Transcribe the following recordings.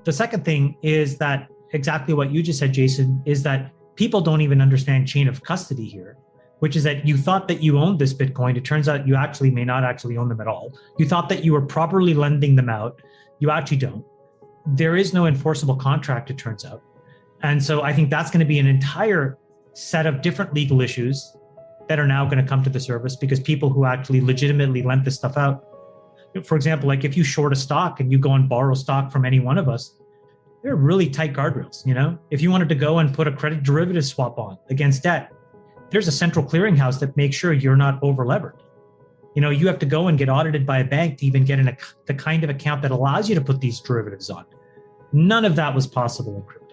the second thing is that exactly what you just said, Jason, is that people don't even understand chain of custody here, which is that you thought that you owned this Bitcoin. It turns out you actually may not actually own them at all. You thought that you were properly lending them out. You actually don't. There is no enforceable contract, it turns out. And so I think that's going to be an entire set of different legal issues that are now going to come to the surface because people who actually legitimately lent this stuff out, for example, like if you short a stock and you go and borrow stock from any one of us, there are really tight guardrails. If you wanted to go and put a credit derivative swap on against debt, there's a central clearinghouse that makes sure you're not over levered. You have to go and get audited by a bank to even get the kind of account that allows you to put these derivatives on. None of that was possible in crypto.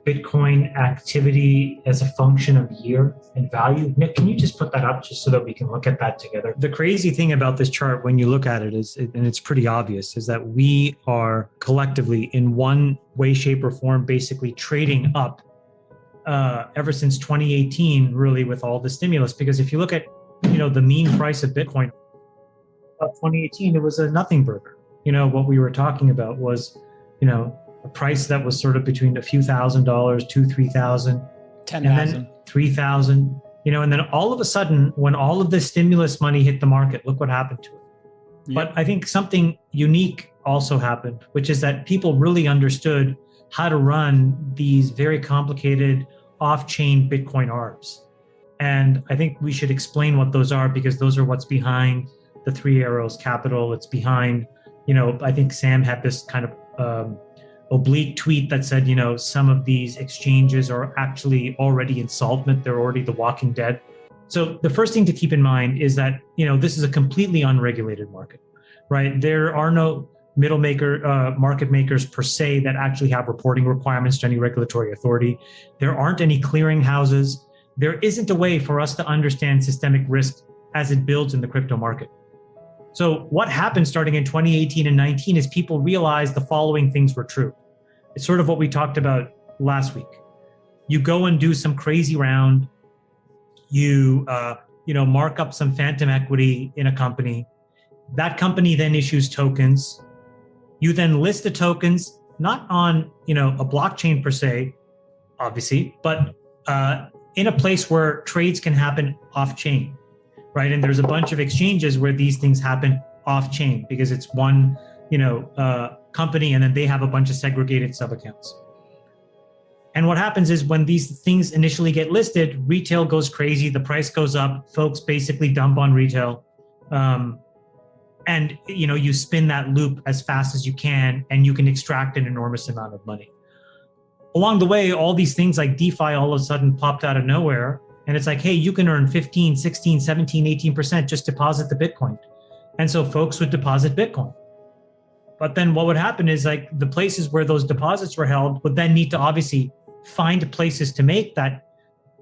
Bitcoin activity as a function of year and value. Nick, can you just put that up just so that we can look at that together? The crazy thing about this chart when you look at it is, and it's pretty obvious, is that we are collectively in one way, shape, or form basically trading up ever since 2018, really, with all the stimulus. Because if you look at, the mean price of Bitcoin, 2018, it was a nothing burger. What we were talking about was, a price that was sort of between a few $1,000s, $2,000, $3,000, 10,000, and then 3,000. And then all of a sudden, when all of the stimulus money hit the market, look what happened to it. Yep. But I think something unique also happened, which is that people really understood how to run these very complicated off-chain Bitcoin ARBs. And I think we should explain what those are because those are what's behind the Three Arrows Capital. It's behind, I think Sam had this kind of oblique tweet that said, some of these exchanges are actually already insolvent. They're already the walking dead. So the first thing to keep in mind is that, this is a completely unregulated market, right? There are no market makers per se that actually have reporting requirements to any regulatory authority. There aren't any clearing houses. There isn't a way for us to understand systemic risk as it builds in the crypto market. So what happened starting in 2018 and 19 is people realized the following things were true. It's sort of what we talked about last week. You go and do some crazy round. You, mark up some phantom equity in a company. That company then issues tokens. You then list the tokens, not on, a blockchain per se, obviously, but in a place where trades can happen off-chain, right? And there's a bunch of exchanges where these things happen off-chain because it's one, company, and then they have a bunch of segregated sub-accounts. And what happens is when these things initially get listed, retail goes crazy, the price goes up, folks basically dump on retail. And you spin that loop as fast as you can, and you can extract an enormous amount of money. Along the way, all these things like DeFi all of a sudden popped out of nowhere. And it's like, hey, you can earn 15, 16, 17, 18%, just deposit the Bitcoin. And so folks would deposit Bitcoin. But then what would happen is like the places where those deposits were held would then need to obviously find places to make that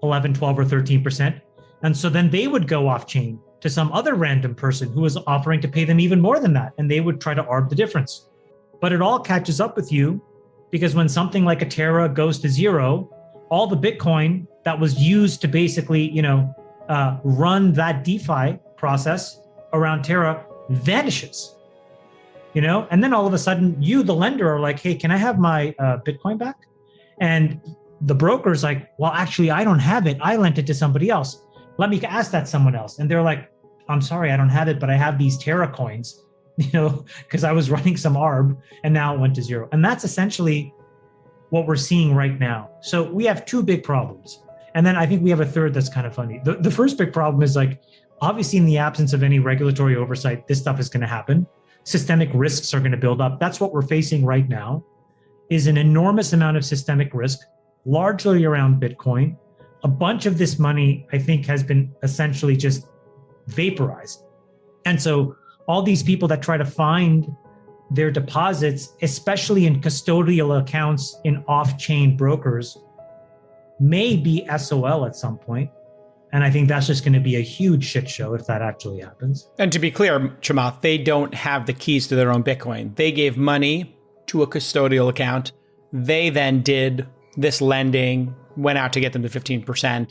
11, 12, or 13%. And so then they would go off chain to some other random person who was offering to pay them even more than that. And they would try to arb the difference. But it all catches up with you because when something like a Terra goes to zero, all the Bitcoin that was used to basically, run that DeFi process around Terra vanishes. And then all of a sudden you, the lender, are like, hey, can I have my Bitcoin back? And the broker's like, well, actually, I don't have it. I lent it to somebody else. Let me ask that someone else. And they're like, I'm sorry, I don't have it, but I have these Terra coins, because I was running some ARB and now it went to zero. And that's essentially what we're seeing right now. So we have two big problems. And then I think we have a third that's kind of funny. The first big problem is like, obviously in the absence of any regulatory oversight, this stuff is going to happen. Systemic risks are going to build up. That's what we're facing right now, is an enormous amount of systemic risk, largely around Bitcoin. A bunch of this money, I think, has been essentially just vaporized. And so all these people that try to find their deposits, especially in custodial accounts in off-chain brokers, may be SOL at some point. And I think that's just going to be a huge shit show if that actually happens. And to be clear, Chamath, they don't have the keys to their own Bitcoin. They gave money to a custodial account. They then did this lending, went out to get them to 15%,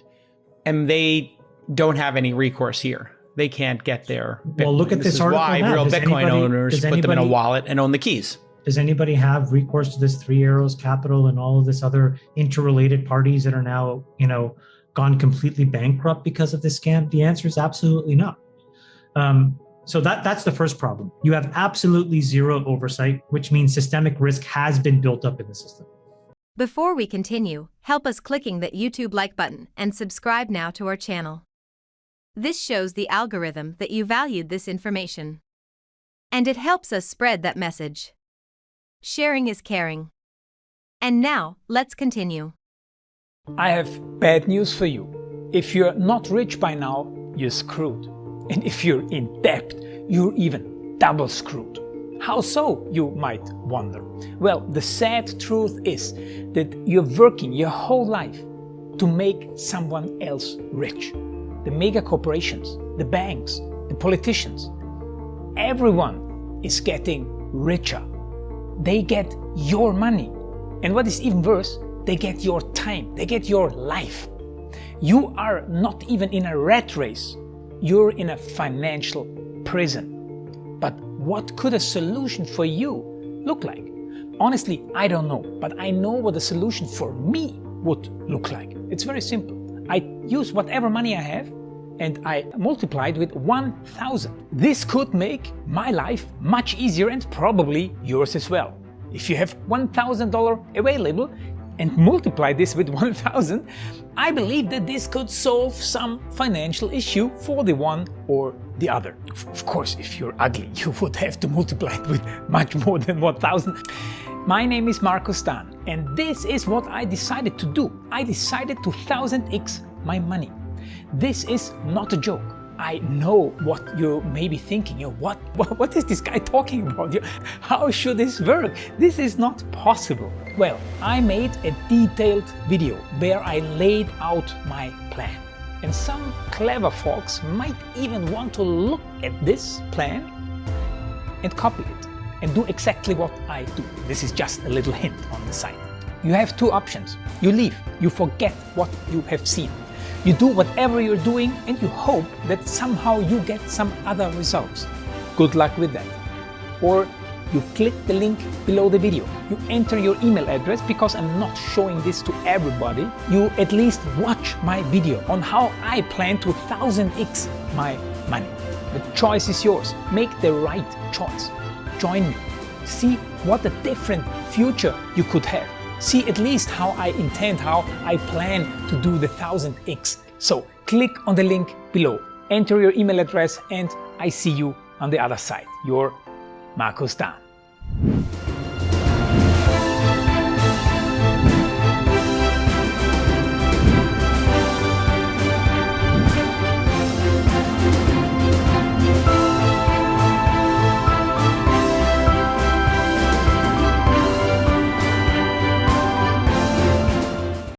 and they don't have any recourse here. They can't get their Bitcoin. Well, look at this article. Why now. real Bitcoin owners put them in a wallet and own the keys. Does anybody have recourse to this Three Arrows Capital and all of this other interrelated parties that are now, gone completely bankrupt because of this scam? The answer is absolutely not. So that's the first problem. You have absolutely zero oversight, which means systemic risk has been built up in the system. Before we continue, help us clicking that YouTube like button and subscribe now to our channel. This shows the algorithm that you valued this information. And it helps us spread that message. Sharing is caring. And now, let's continue. I have bad news for you. If you're not rich by now, you're screwed. And if you're in debt, you're even double screwed. How so, you might wonder? Well, the sad truth is that you're working your whole life to make someone else rich. The mega corporations, the banks, the politicians, everyone is getting richer. They get your money. And what is even worse, they get your time, they get your life. You are not even in a rat race. You're in a financial prison. But what could a solution for you look like? Honestly, I don't know, but I know what a solution for me would look like. It's very simple. I use whatever money I have and I multiply it with 1,000. This could make my life much easier and probably yours as well. If you have $1,000 available and multiply this with 1,000, I believe that this could solve some financial issue for the one or the other. Of course, if you're ugly, you would have to multiply it with much more than 1,000. My name is Markus Dahn, and this is what I decided to do. I decided to 1000x my money. This is not a joke. I know what you may be thinking. What is this guy talking about? How should this work? This is not possible. Well, I made a detailed video where I laid out my plan. And some clever folks might even want to look at this plan and copy it and do exactly what I do. This is just a little hint on the side. You have two options. You leave, you forget what you have seen. You do whatever you're doing and you hope that somehow you get some other results. Good luck with that. Or you click the link below the video. You enter your email address because I'm not showing this to everybody. You at least watch my video on how I plan to 1000x my money. The choice is yours. Make the right choice. Join me. See what a different future you could have. See at least how I plan to do the 1000x. So click on the link below, enter your email address, and I see you on the other side. Your Markus Dahn.